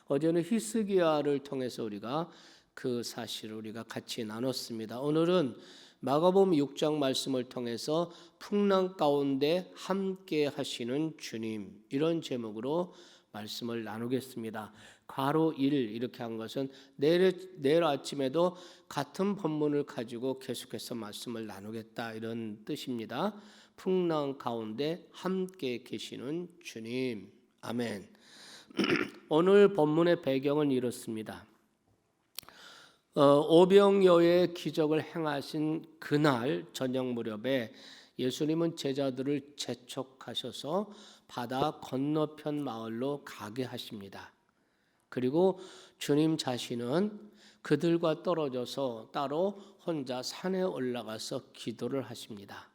어제는 히스기야를 통해서 우리가 그 사실을 우리가 같이 나눴습니다. 오늘은 마가복음 6장 말씀을 통해서 풍랑 가운데 함께 하시는 주님, 이런 제목으로 말씀을 나누겠습니다. 괄호 1 이렇게 한 것은 내일 아침에도 같은 본문을 가지고 계속해서 말씀을 나누겠다, 이런 뜻입니다. 풍랑 가운데 함께 계시는 주님. 아멘. 오늘 본문의 배경은 이렇습니다. 오병이어의 기적을 행하신 그날 저녁 무렵에 예수님은 제자들을 재촉하셔서 바다 건너편 마을로 가게 하십니다. 그리고 주님 자신은 그들과 떨어져서 따로 혼자 산에 올라가서 기도를 하십니다.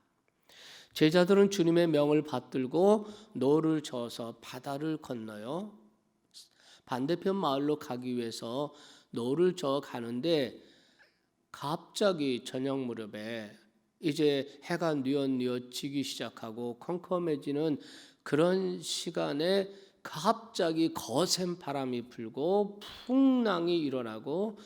제자들은 주님의 명을 받들고 노를 저어서 바다를 건너요 반대편 마을로 가기 위해서 노를 저어 가는데, 갑자기 저녁 무렵에 이제 해가 뉘엿뉘엿 지기 시작하고 컴컴해지는 그런 시간에 갑자기 거센 바람이 불고 풍랑이 일어나고,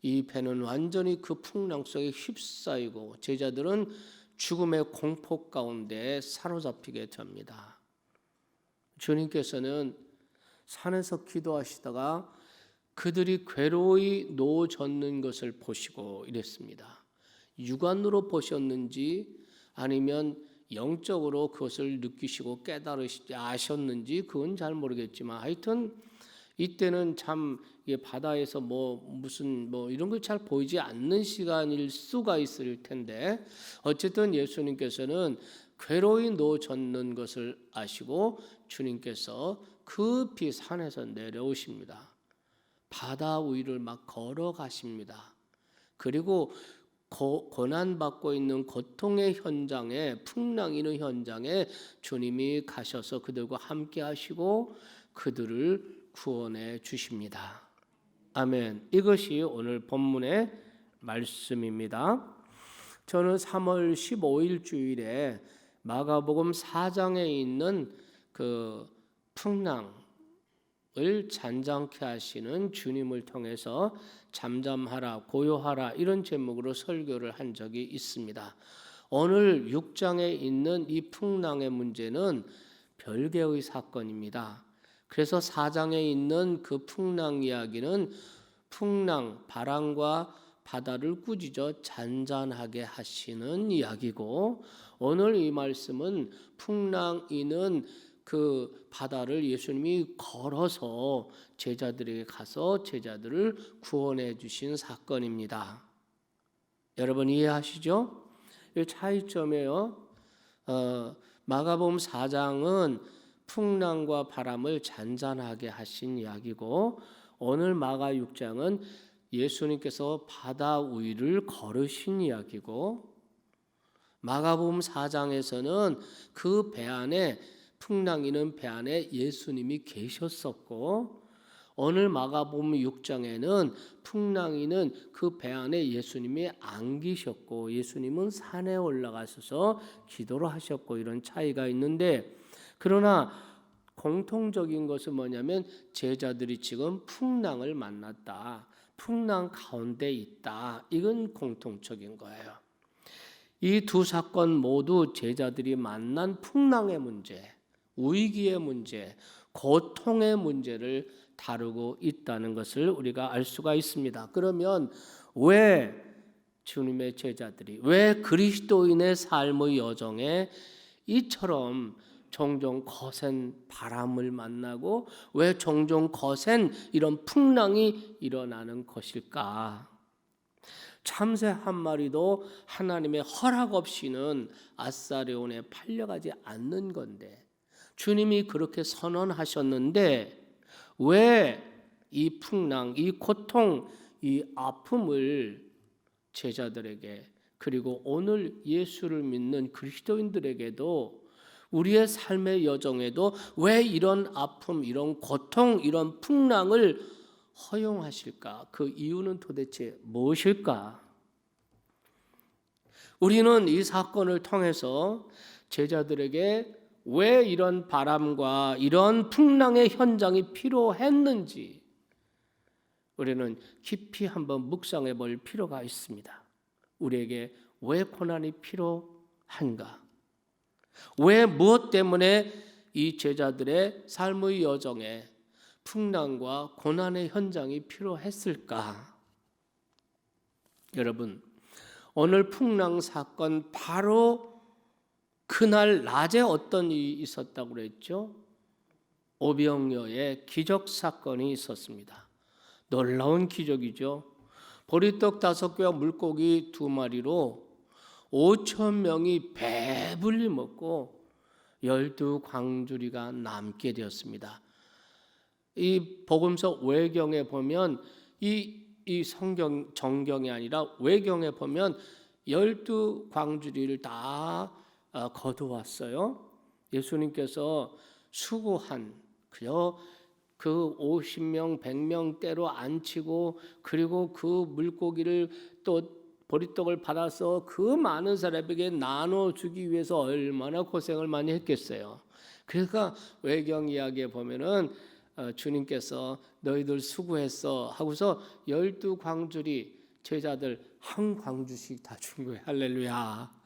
이 배는 완전히 그 풍랑 속에 휩싸이고 제자들은 죽음의 공포 가운데 사로잡히게 됩니다. 주님께서는 산에서 기도하시다가 그들이 괴로이 노젓는 것을 보시고 이랬습니다. 육안으로 보셨는지 아니면 영적으로 그것을 느끼시고 깨달으시지 아셨는지 그건 잘 모르겠지만, 하여튼 이때는 참 바다에서 무슨 이런 걸 잘 보이지 않는 시간일 수가 있을 텐데, 어쨌든 예수님께서는 괴로이 노젓는 것을 아시고 주님께서 급히 산에서 내려오십니다. 바다 위를 막 걸어가십니다. 그리고 고난받고 있는 고통의 현장에, 풍랑 있는 현장에 주님이 가셔서 그들과 함께 하시고 그들을 구원해 주십니다. 아멘. 이것이 오늘 본문의 말씀입니다. 저는 3월 15일 주일에 마가복음 4장에 있는 그 풍랑을 잔잔케 하시는 주님을 통해서 잠잠하라, 고요하라, 이런 제목으로 설교를 한 적이 있습니다. 오늘 6장에 있는 이 풍랑의 문제는 별개의 사건입니다. 그래서 4장에 있는 그 풍랑 이야기는 풍랑, 바람과 바다를 꾸짖어 잔잔하게 하시는 이야기고, 오늘 이 말씀은 풍랑이는 그 바다를 예수님이 걸어서 제자들에게 가서 제자들을 구원해 주신 사건입니다. 여러분 이해하시죠? 이 차이점이에요. 마가복음 4장은 풍랑과 바람을 잔잔하게 하신 이야기고, 오늘 마가 6장은 예수님께서 바다 위를 걸으신 이야기고, 마가복음 4장에서는 그 배 안에, 풍랑이는 배 안에 예수님이 계셨었고, 오늘 마가복음 6장에는 풍랑이는 그 배 안에 예수님이 안 계셨고 예수님은 산에 올라가셔서 기도를 하셨고, 이런 차이가 있는데, 그러나 공통적인 것은 뭐냐면 제자들이 지금 풍랑을 만났다, 풍랑 가운데 있다, 이건 공통적인 거예요. 이 두 사건 모두 제자들이 만난 풍랑의 문제, 위기의 문제, 고통의 문제를 다루고 있다는 것을 우리가 알 수가 있습니다. 그러면 왜 주님의 제자들이, 왜 그리스도인의 삶의 여정에 이처럼 종종 거센 바람을 만나고 왜 종종 거센 이런 풍랑이 일어나는 것일까? 참새 한 마리도 하나님의 허락 없이는 아사리온에 팔려가지 않는 건데, 주님이 그렇게 선언하셨는데 왜 이 풍랑, 이 고통, 이 아픔을 제자들에게, 그리고 오늘 예수를 믿는 그리스도인들에게도, 우리의 삶의 여정에도 왜 이런 아픔, 이런 고통, 이런 풍랑을 허용하실까? 그 이유는 도대체 무엇일까? 우리는 이 사건을 통해서 제자들에게 왜 이런 바람과 이런 풍랑의 현장이 필요했는지, 우리는 깊이 한번 묵상해 볼 필요가 있습니다. 우리에게 왜 고난이 필요한가? 왜 무엇 때문에 이 제자들의 삶의 여정에 풍랑과 고난의 현장이 필요했을까? 여러분, 오늘 풍랑 사건 바로 그날 낮에 어떤 일이 있었다고 그랬죠? 오병이어의 기적 사건이 있었습니다. 놀라운 기적이죠. 보리떡 5개와 물고기 2마리로 5천 명이 배불리 먹고 12광주리가 남게 되었습니다. 이 복음서 외경에 보면 이 성경 정경이 아니라 외경에 보면 12광주리를 다 거두었어요. 예수님께서 수고한 그 50명, 100명대로 앉히고 그리고 그 물고기를 또 보리떡을 받아서 그 많은 사람에게 나눠주기 위해서 얼마나 고생을 많이 했겠어요. 그러니까 외경 이야기에 보면은 주님께서 너희들 수고했어 하고서 12광주리 제자들 한 광주씩 다 준 거예요. 할렐루야.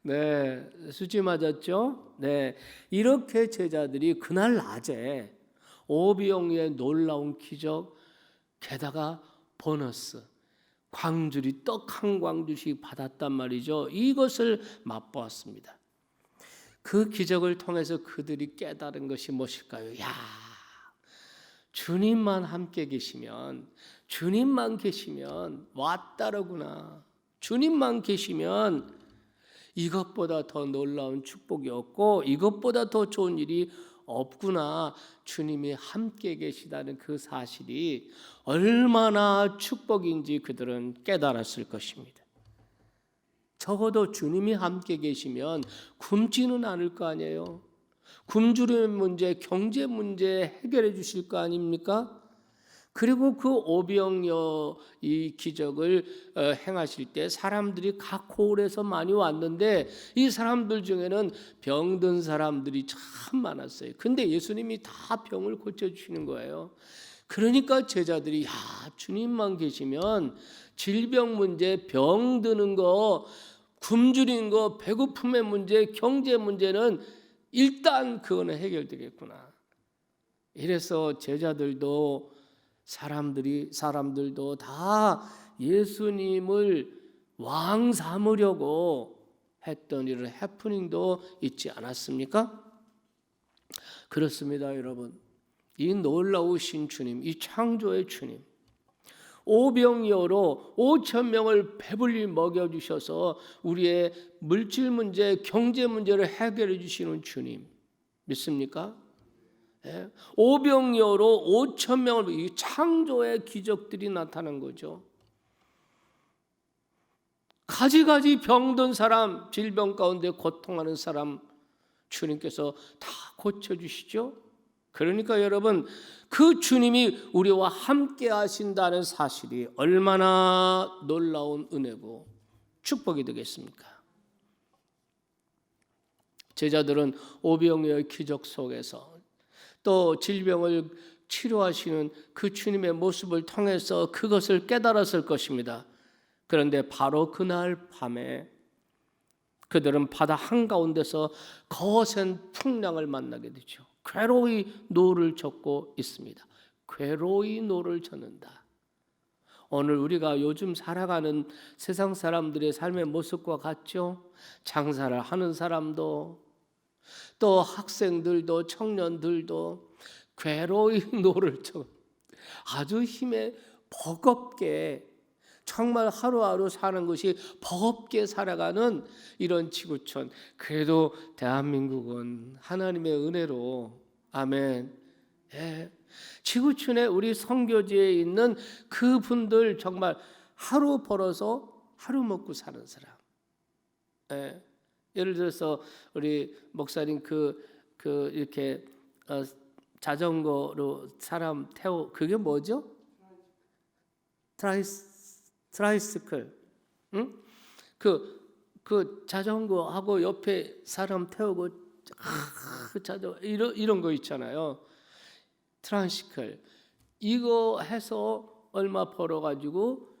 네, 수지 맞았죠? 네, 이렇게 제자들이 그날 낮에 오병이어의 놀라운 기적, 게다가 보너스, 광주리 떡 한 광주씩 받았단 말이죠. 이것을 맛보았습니다. 그 기적을 통해서 그들이 깨달은 것이 무엇일까요? 야, 주님만 함께 계시면, 주님만 계시면 왔다라구나. 주님만 계시면 이것보다 더 놀라운 축복이 없고 이것보다 더 좋은 일이 없구나. 주님이 함께 계시다는 그 사실이 얼마나 축복인지 그들은 깨달았을 것입니다. 적어도 주님이 함께 계시면 굶지는 않을 거 아니에요. 굶주리는 문제, 경제 문제 해결해 주실 거 아닙니까? 그리고 그 오병이어 이 기적을 행하실 때 사람들이 각 호울에서 많이 왔는데 이 사람들 중에는 병든 사람들이 참 많았어요. 근데 예수님이 다 병을 고쳐주시는 거예요. 그러니까 제자들이 주님만 계시면 질병 문제, 병드는 거, 굶주린 거, 배고픔의 문제, 경제 문제는 일단 그거는 해결되겠구나. 이래서 제자들도 사람들도 다 예수님을 왕 삼으려고 했던 이런 해프닝도 있지 않았습니까? 그렇습니다, 여러분. 이 놀라우신 주님, 이 창조의 주님, 오병이어로 5천 명을 배불리 먹여주셔서 우리의 물질 문제, 경제 문제를 해결해 주시는 주님 믿습니까? 오병이어로 5천 명을 이 창조의 기적들이 나타난 거죠. 가지가지 병든 사람, 질병 가운데 고통하는 사람 주님께서 다 고쳐주시죠. 그러니까 여러분, 그 주님이 우리와 함께 하신다는 사실이 얼마나 놀라운 은혜고 축복이 되겠습니까? 제자들은 오병이어의 기적 속에서 또 질병을 치료하시는 그 주님의 모습을 통해서 그것을 깨달았을 것입니다. 그런데 바로 그날 밤에 그들은 바다 한가운데서 거센 풍랑을 만나게 되죠. 괴로이 노를 젓고 있습니다. 괴로이 노를 젓는다. 오늘 우리가 요즘 살아가는 세상 사람들의 삶의 모습과 같죠. 장사를 하는 사람도 또 학생들도 청년들도 괴로이 노를 쳐 아주 힘에 버겁게 정말 하루하루 사는 것이 버겁게 살아가는 이런 지구촌. 그래도 대한민국은 하나님의 은혜로 아멘. 지구촌에 우리 선교지에 있는 그분들 정말 하루 벌어서 하루 먹고 사는 사람. 예를 들어서 우리 목사님 이렇게 자전거로 사람 태워 그게 뭐죠? 트라이스클. 응? 그 자전거하고 옆에 사람 태우고 자전거 이런 거 있잖아요. 트라이스클. 이거 해서 얼마 벌어가지고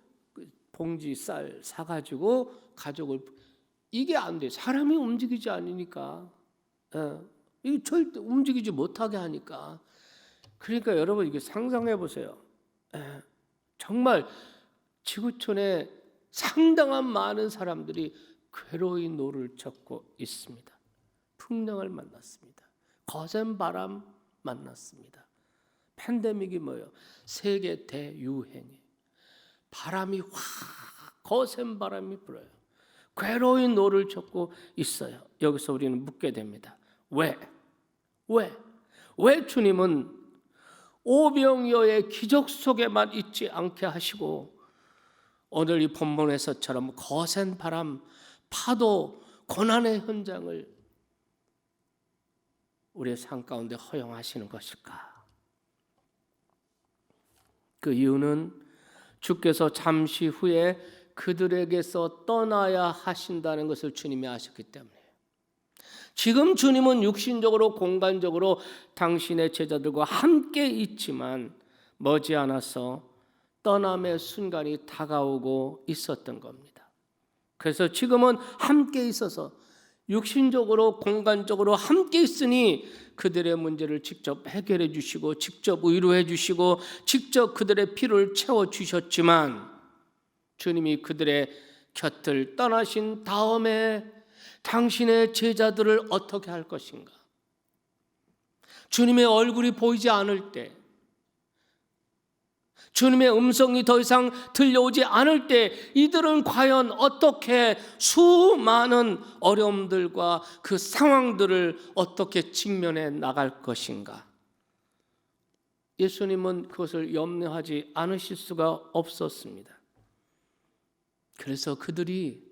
봉지 쌀 사가지고 가족을, 이게 안 돼. 사람이 움직이지 않으니까. 이게 절대 움직이지 못하게 하니까. 그러니까 여러분 이게 상상해 보세요. 정말 지구촌에 상당한 많은 사람들이 괴로운 노를 젓고 있습니다. 풍랑을 만났습니다. 거센 바람 만났습니다. 팬데믹이 뭐예요? 세계 대유행이. 바람이 확 거센 바람이 불어요. 괴로운 노를 젓고 있어요. 여기서 우리는 묻게 됩니다. 왜 주님은 오병이어의 기적 속에만 있지 않게 하시고 오늘 이 본문에서처럼 거센 바람, 파도, 고난의 현장을 우리의 삶 가운데 허용하시는 것일까? 그 이유는 주께서 잠시 후에 그들에게서 떠나야 하신다는 것을 주님이 아셨기 때문이에요. 지금 주님은 육신적으로 공간적으로 당신의 제자들과 함께 있지만 머지않아서 떠남의 순간이 다가오고 있었던 겁니다. 그래서 지금은 함께 있어서 육신적으로 공간적으로 함께 있으니 그들의 문제를 직접 해결해 주시고 직접 위로해 주시고 직접 그들의 필요를 채워 주셨지만 주님이 그들의 곁을 떠나신 다음에 당신의 제자들을 어떻게 할 것인가? 주님의 얼굴이 보이지 않을 때, 주님의 음성이 더 이상 들려오지 않을 때 이들은 과연 어떻게 수많은 어려움들과 그 상황들을 어떻게 직면해 나갈 것인가? 예수님은 그것을 염려하지 않으실 수가 없었습니다. 그래서 그들이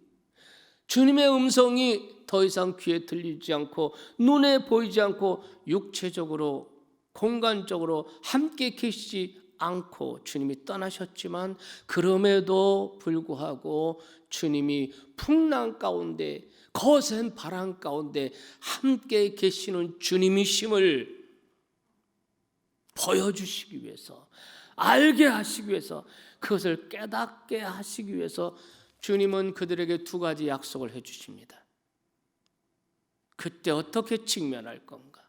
주님의 음성이 더 이상 귀에 들리지 않고 눈에 보이지 않고 육체적으로 공간적으로 함께 계시지 않고 주님이 떠나셨지만 그럼에도 불구하고 주님이 풍랑 가운데 거센 바람 가운데 함께 계시는 주님이심을 보여주시기 위해서, 알게 하시기 위해서, 그것을 깨닫게 하시기 위해서 주님은 그들에게 두 가지 약속을 해주십니다. 그때 어떻게 직면할 건가?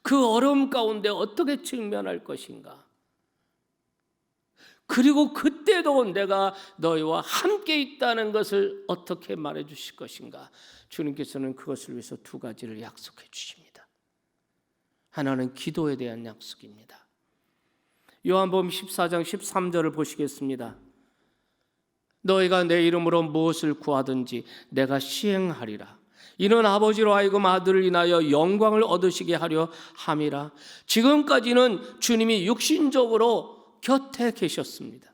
그 어려움 가운데 어떻게 직면할 것인가? 그리고 그때도 내가 너희와 함께 있다는 것을 어떻게 말해 주실 것인가? 주님께서는 그것을 위해서 두 가지를 약속해 주십니다. 하나는 기도에 대한 약속입니다. 요한복음 14장 13절을 보시겠습니다. 너희가 내 이름으로 무엇을 구하든지 내가 시행하리라. 이는 아버지로 하여금 아들을 인하여 영광을 얻으시게 하려 함이라. 지금까지는 주님이 육신적으로 곁에 계셨습니다.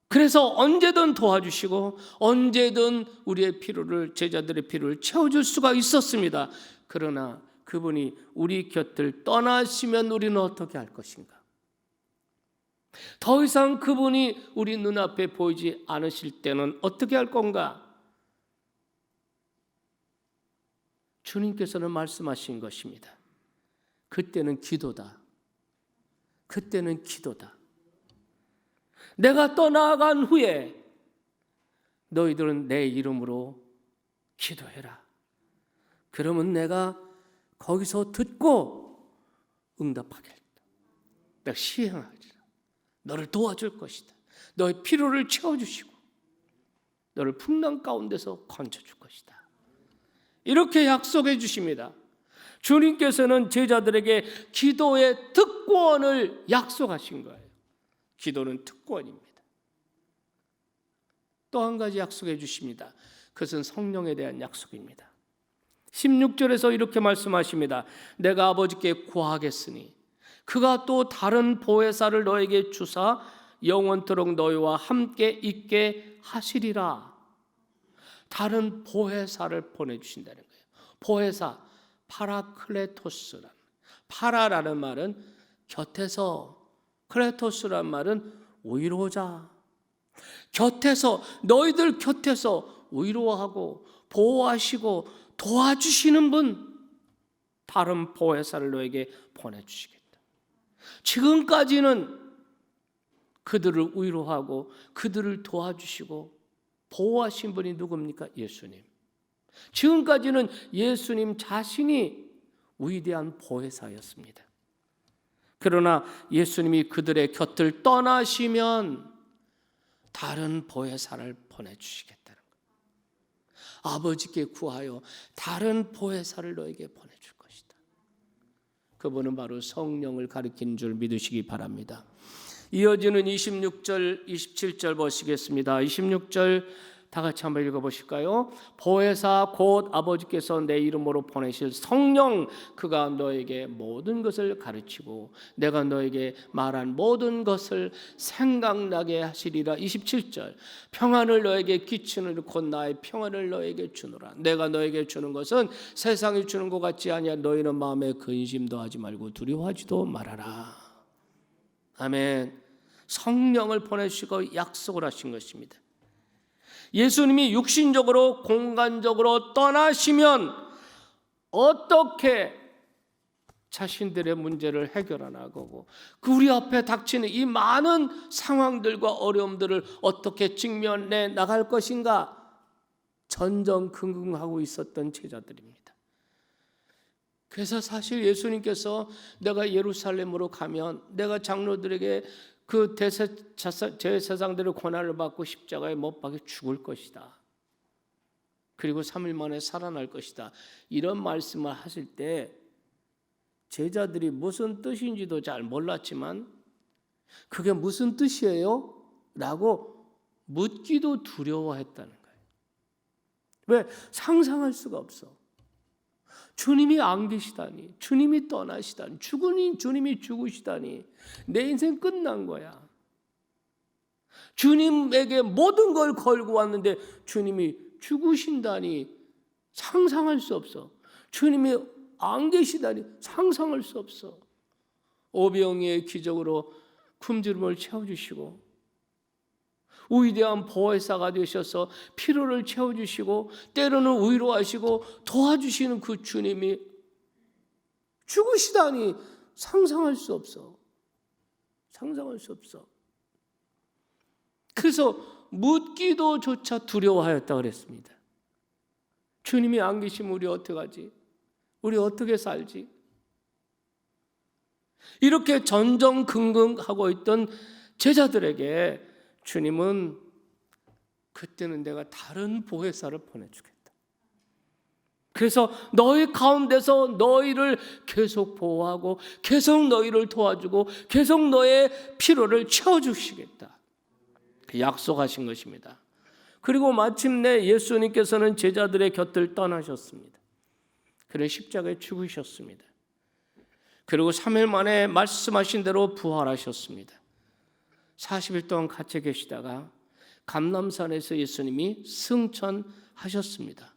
그래서 언제든 도와주시고 언제든 우리의 필요를, 제자들의 필요를 채워줄 수가 있었습니다. 그러나 그분이 우리 곁을 떠나시면 우리는 어떻게 할 것인가? 더 이상 그분이 우리 눈앞에 보이지 않으실 때는 어떻게 할 건가? 주님께서는 말씀하신 것입니다. 그때는 기도다. 그때는 기도다. 내가 떠나간 후에 너희들은 내 이름으로 기도해라. 그러면 내가 거기서 듣고 응답하겠다. 내가 시행하리라. 너를 도와줄 것이다. 너의 필요를 채워주시고 너를 풍랑 가운데서 건져줄 것이다. 이렇게 약속해 주십니다. 주님께서는 제자들에게 기도의 특권을 약속하신 거예요. 기도는 특권입니다. 또 한 가지 약속해 주십니다. 그것은 성령에 대한 약속입니다. 16절에서 이렇게 말씀하십니다. 내가 아버지께 구하겠으니 그가 또 다른 보혜사를 너에게 주사 영원토록 너희와 함께 있게 하시리라. 다른 보혜사를 보내주신다는 거예요. 보혜사, 파라클레토스라는, 파라라는 말은 곁에서, 클레토스라는 말은 위로자. 곁에서, 너희들 곁에서 위로하고 보호하시고 도와주시는 분, 다른 보혜사를 너에게 보내주시겠다. 지금까지는 그들을 위로하고 그들을 도와주시고 보호하신 분이 누굽니까? 예수님. 지금까지는 예수님 자신이 위대한 보혜사였습니다. 그러나 예수님이 그들의 곁을 떠나시면 다른 보혜사를 보내주시겠다는 거예요. 아버지께 구하여 다른 보혜사를 너에게 보내줄 것이다. 그분은 바로 성령을 가리키는 줄 믿으시기 바랍니다. 이어지는 26절, 27절 보시겠습니다. 26절 다 같이 한번 읽어보실까요? 보혜사 곧 아버지께서 내 이름으로 보내실 성령, 그가 너에게 모든 것을 가르치고 내가 너에게 말한 모든 것을 생각나게 하시리라. 27절 평안을 너에게 끼치는 곧 나의 평안을 너에게 주노라. 내가 너에게 주는 것은 세상이 주는 것 같지 아니하. 너희는 마음에 근심도 하지 말고 두려워하지도 말아라. 아멘. 성령을 보내시고 약속을 하신 것입니다. 예수님이 육신적으로 공간적으로 떠나시면 어떻게 자신들의 문제를 해결하고 그 우리 앞에 닥치는 이 많은 상황들과 어려움들을 어떻게 직면해 나갈 것인가 전전긍긍하고 있었던 제자들입니다. 그래서 사실 예수님께서 내가 예루살렘으로 가면 내가 장로들에게 그 제사장들의 고난을 받고 십자가에 못 박혀 죽을 것이다. 그리고 3일 만에 살아날 것이다. 이런 말씀을 하실 때 제자들이 무슨 뜻인지도 잘 몰랐지만 그게 무슨 뜻이에요? 라고 묻기도 두려워했다는 거예요. 왜? 상상할 수가 없어. 주님이 안 계시다니, 주님이 떠나시다니, 주님이 죽으시다니, 내 인생 끝난 거야. 주님에게 모든 걸 걸고 왔는데 주님이 죽으신다니 상상할 수 없어. 주님이 안 계시다니 상상할 수 없어. 오병이의 기적으로 굶주림을 채워주시고 위대한 보혜사가 되셔서 피로를 채워주시고 때로는 위로하시고 도와주시는 그 주님이 죽으시다니 상상할 수 없어. 상상할 수 없어. 그래서 묻기도 조차 두려워하였다 그랬습니다. 주님이 안 계시면 우리 어떡하지? 우리 어떻게 살지? 이렇게 전전긍긍하고 있던 제자들에게 주님은 그때는 내가 다른 보혜사를 보내주겠다. 그래서 너희 가운데서 너희를 계속 보호하고 계속 너희를 도와주고 계속 너의 필요를 채워주시겠다. 약속하신 것입니다. 그리고 마침내 예수님께서는 제자들의 곁을 떠나셨습니다. 그는 십자가에 죽으셨습니다. 그리고 3일 만에 말씀하신 대로 부활하셨습니다. 40일 동안 갇혀 계시다가 감람산에서 예수님이 승천하셨습니다.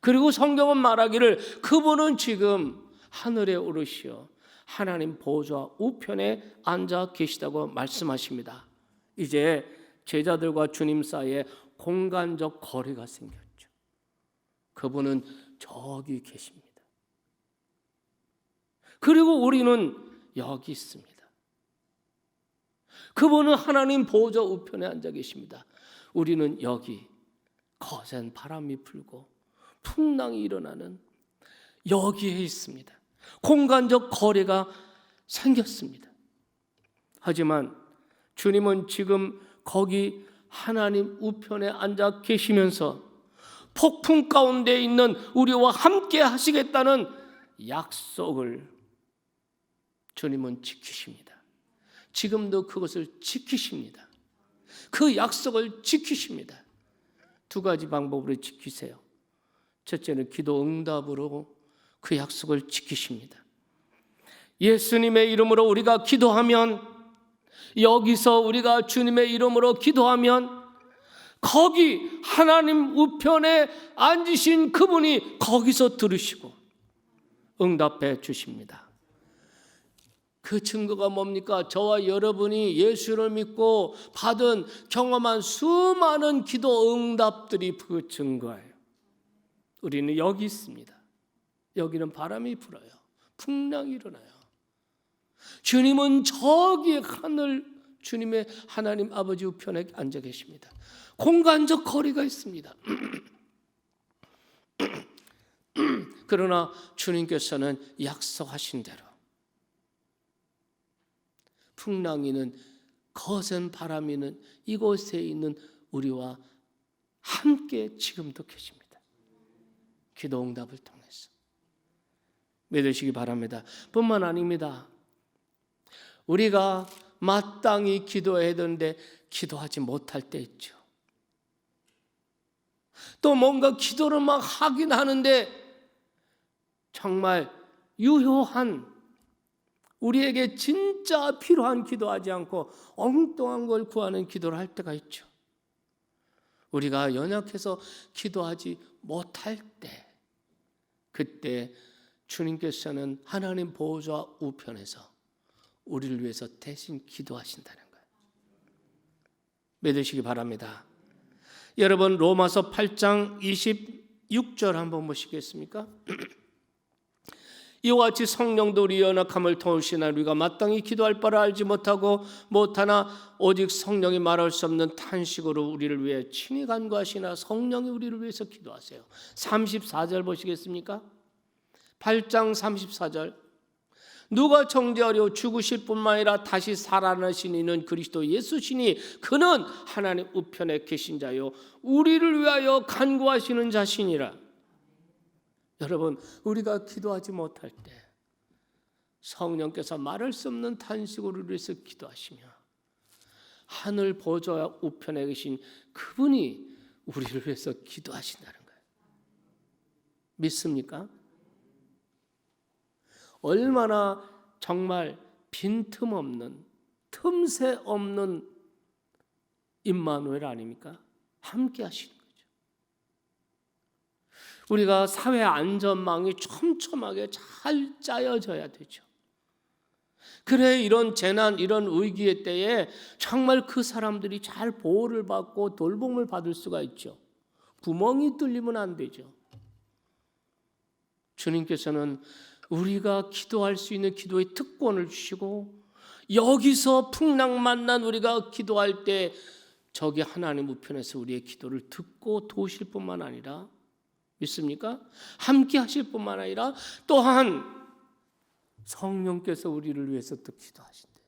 그리고 성경은 말하기를 그분은 지금 하늘에 오르시어 하나님 보좌 우편에 앉아 계시다고 말씀하십니다. 이제 제자들과 주님 사이에 공간적 거리가 생겼죠. 그분은 저기 계십니다. 그리고 우리는 여기 있습니다. 그분은 하나님 보좌 우편에 앉아 계십니다. 우리는 여기 거센 바람이 불고 풍랑이 일어나는 여기에 있습니다. 공간적 거리가 생겼습니다. 하지만 주님은 지금 거기 하나님 우편에 앉아 계시면서 폭풍 가운데 있는 우리와 함께 하시겠다는 약속을 주님은 지키십니다. 지금도 그것을 지키십니다. 그 약속을 지키십니다. 두 가지 방법으로 지키세요. 첫째는 기도 응답으로 그 약속을 지키십니다. 예수님의 이름으로 우리가 기도하면, 여기서 우리가 주님의 이름으로 기도하면 거기 하나님 우편에 앉으신 그분이 거기서 들으시고 응답해 주십니다. 그 증거가 뭡니까? 저와 여러분이 예수를 믿고 받은 경험한 수많은 기도 응답들이 그 증거예요. 우리는 여기 있습니다. 여기는 바람이 불어요. 풍랑이 일어나요. 주님은 저기 하늘 주님의 하나님 아버지 우편에 앉아 계십니다. 공간적 거리가 있습니다. 그러나 주님께서는 약속하신 대로 풍랑이는 거센 바람이는 이곳에 있는 우리와 함께 지금도 계십니다. 기도 응답을 통해서 믿으시기 바랍니다. 뿐만 아닙니다. 우리가 마땅히 기도해야 되는데 기도하지 못할 때 있죠. 또 뭔가 기도를 막 하긴 하는데 정말 유효한 우리에게 진짜 필요한 기도하지 않고 엉뚱한 걸 구하는 기도를 할 때가 있죠. 우리가 연약해서 기도하지 못할 때 그때 주님께서는 하나님 보호자 우편에서 우리를 위해서 대신 기도하신다는 거예요. 믿으시기 바랍니다. 여러분 로마서 8장 26절 한번 보시겠습니까? 이와 같이 성령도 우리 연약함을 도우시나 우리가 마땅히 기도할 바를 알지 못하나 오직 성령이 말할 수 없는 탄식으로 우리를 위해 친히 간구하시나 성령이 우리를 위해서 기도하세요. 34절 보시겠습니까? 8장 34절 누가 정죄하려 죽으실 뿐만 아니라 다시 살아나신 이는 그리스도 예수시니 그는 하나님 우편에 계신 자요 우리를 위하여 간구하시는 자시니라. 여러분 우리가 기도하지 못할 때 성령께서 말할 수 없는 탄식으로 위해서 기도하시며 하늘 보좌 우편에 계신 그분이 우리를 위해서 기도하신다는 거예요. 믿습니까? 얼마나 정말 빈틈없는 틈새 없는 임마누엘 아닙니까? 함께 하시는 거죠. 우리가 사회 안전망이 촘촘하게 잘 짜여져야 되죠. 그래 이런 재난 이런 위기의 때에 정말 그 사람들이 잘 보호를 받고 돌봄을 받을 수가 있죠. 구멍이 뚫리면 안 되죠. 주님께서는 우리가 기도할 수 있는 기도의 특권을 주시고 여기서 풍랑 만난 우리가 기도할 때 저기 하나님 우편에서 우리의 기도를 듣고 도우실 뿐만 아니라 믿습니까? 함께 하실 뿐만 아니라 또한 성령께서 우리를 위해서 또 기도하신대요.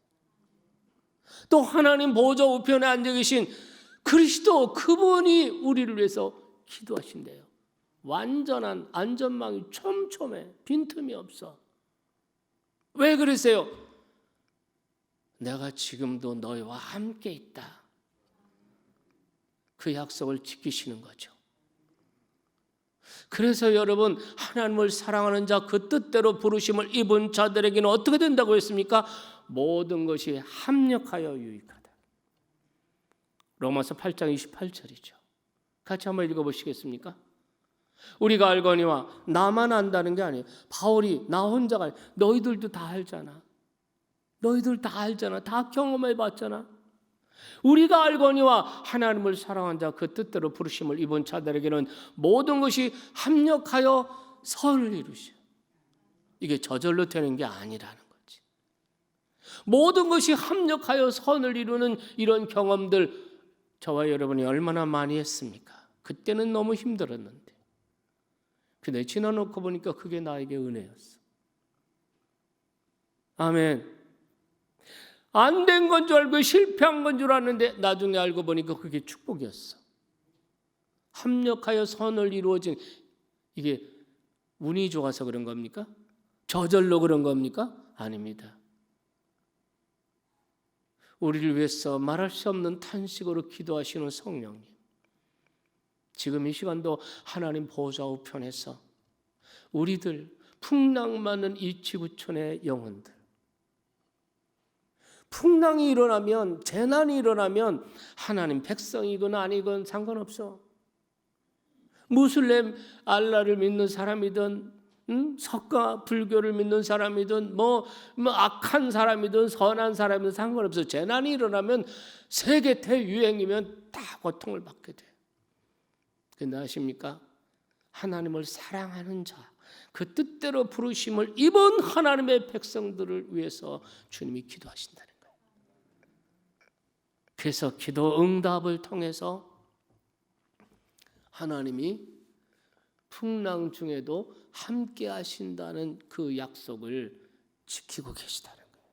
또 하나님 보좌 우편에 앉아 계신 그리스도 그분이 우리를 위해서 기도하신대요. 완전한 안전망이 촘촘해. 빈틈이 없어. 왜 그러세요? 내가 지금도 너희와 함께 있다. 그 약속을 지키시는 거죠. 그래서 여러분 하나님을 사랑하는 자 그 뜻대로 부르심을 입은 자들에게는 어떻게 된다고 했습니까? 모든 것이 합력하여 유익하다. 로마서 8장 28절이죠. 같이 한번 읽어보시겠습니까? 우리가 알거니와 나만 안다는 게 아니에요. 바울이 나 혼자가 아니에요. 너희들도 다 알잖아. 너희들 다 알잖아. 다 경험해봤잖아. 우리가 알거니와 하나님을 사랑한 자 그 뜻대로 부르심을 입은 자들에게는 모든 것이 합력하여 선을 이루시오. 이게 저절로 되는 게 아니라는 거지. 모든 것이 합력하여 선을 이루는 이런 경험들 저와 여러분이 얼마나 많이 했습니까? 그때는 너무 힘들었는데 근데 지나놓고 보니까 그게 나에게 은혜였어. 아멘. 안 된 건 줄 알고 실패한 건 줄 알았는데 나중에 알고 보니까 그게 축복이었어. 합력하여 선을 이루어진 이게 운이 좋아서 그런 겁니까? 저절로 그런 겁니까? 아닙니다. 우리를 위해서 말할 수 없는 탄식으로 기도하시는 성령님, 지금 이 시간도 하나님 보좌 우편에서 우리들 풍랑 많은 이 지구촌의 영혼들, 풍랑이 일어나면 재난이 일어나면 하나님 백성이건 아니건 상관없어. 무슬림 알라를 믿는 사람이든 석가 불교를 믿는 사람이든 뭐 악한 사람이든 선한 사람이든 상관없어. 재난이 일어나면 세계 대유행이면 다 고통을 받게 돼. 근데 아십니까? 하나님을 사랑하는 자, 그 뜻대로 부르심을 입은 하나님의 백성들을 위해서 주님이 기도하신다는 거예요. 그래서 기도 응답을 통해서 하나님이 풍랑 중에도 함께 하신다는 그 약속을 지키고 계시다는 거예요.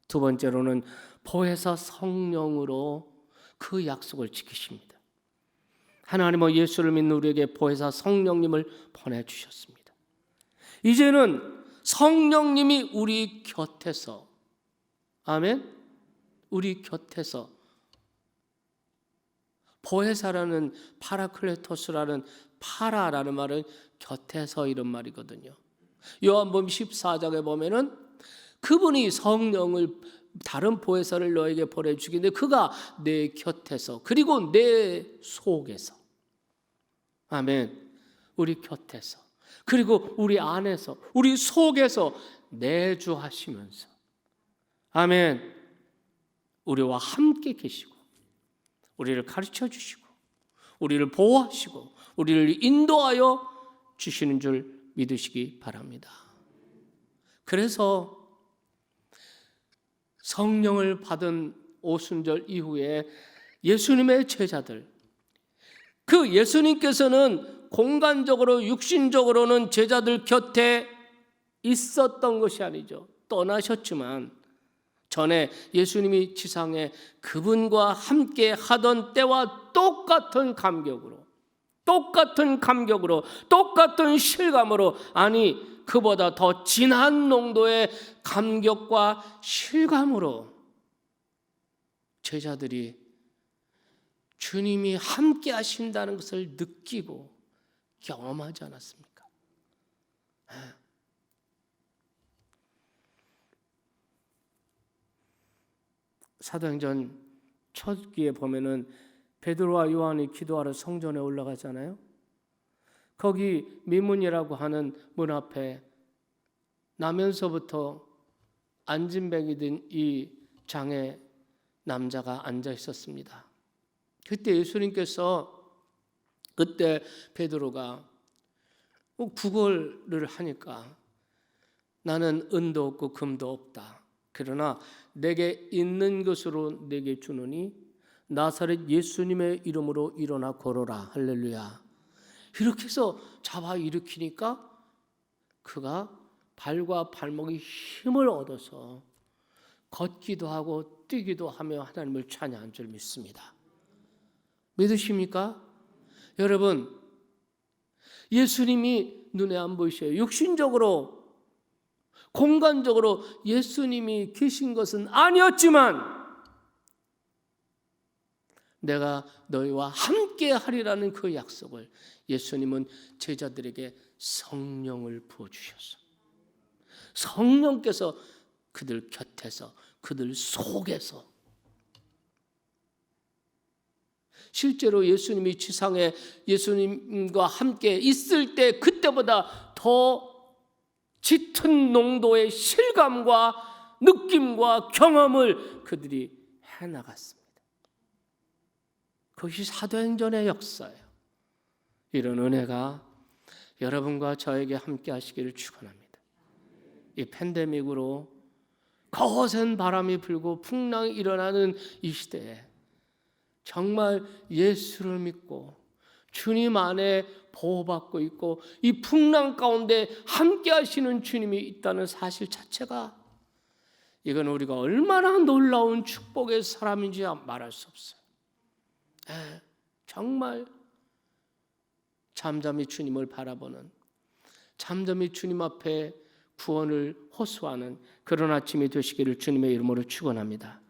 두 번째로는 보혜사 성령으로 그 약속을 지키십니다. 하나님은 예수를 믿는 우리에게 보혜사 성령님을 보내주셨습니다. 이제는 성령님이 우리 곁에서, 아멘, 우리 곁에서, 보혜사라는 파라클레토스라는 파라라는 말은 곁에서 이런 말이거든요. 요한복음 14장에 보면은 그분이 성령을, 다른 보혜사를 너에게 보내주기인데 그가 내 곁에서, 그리고 내 속에서, 아멘, 우리 곁에서, 그리고 우리 안에서, 우리 속에서 내주하시면서, 아멘, 우리와 함께 계시고 우리를 가르쳐 주시고 우리를 보호하시고 우리를 인도하여 주시는 줄 믿으시기 바랍니다. 그래서 성령을 받은 오순절 이후에 예수님의 제자들, 그 예수님께서는 공간적으로 육신적으로는 제자들 곁에 있었던 것이 아니죠. 떠나셨지만 전에 예수님이 지상에 그분과 함께 하던 때와 똑같은 감격으로, 똑같은 실감으로, 아니 그보다 더 진한 농도의 감격과 실감으로 제자들이 주님이 함께 하신다는 것을 느끼고 경험하지 않았습니까? 사도행전 초기에 보면은 베드로와 요한이 기도하러 성전에 올라가잖아요. 거기 미문이라고 하는 문 앞에 나면서부터 안진뱅이 든 이 장애 남자가 앉아 있었습니다. 그때 예수님께서, 그때 베드로가 구걸을 하니까 나는 은도 없고 금도 없다. 그러나 내게 있는 것으로 내게 주노니 나사렛 예수님의 이름으로 일어나 걸어라. 할렐루야. 이렇게 해서 잡아 일으키니까 그가 발과 발목에 힘을 얻어서 걷기도 하고 뛰기도 하며 하나님을 찬양한 줄 믿습니다. 믿으십니까? 여러분, 예수님이 눈에 안 보이셔요. 육신적으로, 공간적으로 예수님이 계신 것은 아니었지만 내가 너희와 함께 하리라는 그 약속을 예수님은 제자들에게 성령을 부어주셨어. 성령께서 그들 곁에서, 그들 속에서, 실제로 예수님이 지상에 예수님과 함께 있을 때 그때보다 더 짙은 농도의 실감과 느낌과 경험을 그들이 해나갔습니다. 그것이 사도행전의 역사예요. 이런 은혜가 여러분과 저에게 함께 하시기를 축원합니다. 이 팬데믹으로 거센 바람이 불고 풍랑이 일어나는 이 시대에 정말 예수를 믿고 주님 안에 보호받고 있고 이 풍랑 가운데 함께 하시는 주님이 있다는 사실 자체가, 이건 우리가 얼마나 놀라운 축복의 사람인지 말할 수 없어요. 정말 잠잠히 주님을 바라보는, 잠잠히 주님 앞에 구원을 호소하는 그런 아침이 되시기를 주님의 이름으로 축원합니다.